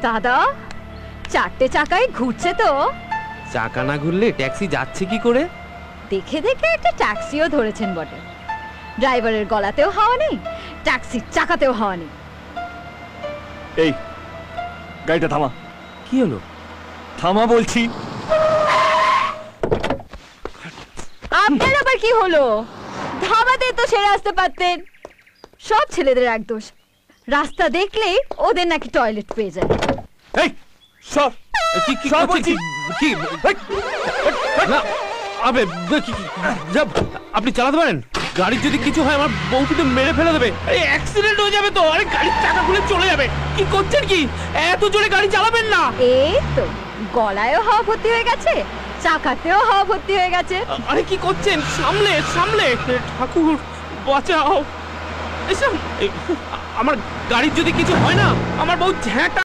দাদা, চারটে চাকায় ঘুরছে তো। চাকা না ঘুরলে ট্যাক্সি যাচ্ছে কি করে? দেখে দেখে একটা ট্যাক্সিও ধরেছেন বটে। ড্রাইভারের গলাতেও হাওয়া নেই, ট্যাক্সির চাকাতেও হাওয়া নেই। এই গাড়িটা থামা। কি হলো? থামা বলছি। আপনার আবার কি হলো? ধাবাতে তো ছেড়ে আসতে পারতেন। সব ছেলেদের এক দোষ, রাস্তা দেখলেই ওদের নাকি টয়লেট পেয়ে যায়। এই সর, কি কি সর করছিস? বলছি। কি না আবে আপনি চালাতে পারেন? গাড়ির যদি কিছু হয় আমার বউকে তো মেরে ফেলে দেবে। আরে অ্যাক্সিডেন্ট হয়ে যাবে তো। আরে গাড়ির চাকা খুলে চলে যাবে। কি করছেন কি? এত জোরে গাড়ি চালাবেন না। এই তো গলায়ও হাওয়া ভর্তি হয়ে গেছে, চাকাতেও হাওয়া ভর্তি হয়ে গেছে। আরে কি করছেন? সামলে সামলে। ঠাকুর বাঁচাও। এসব আমার গাড়ির যদি কিছু হয় না, আমার বউ ঝ্যাঁটা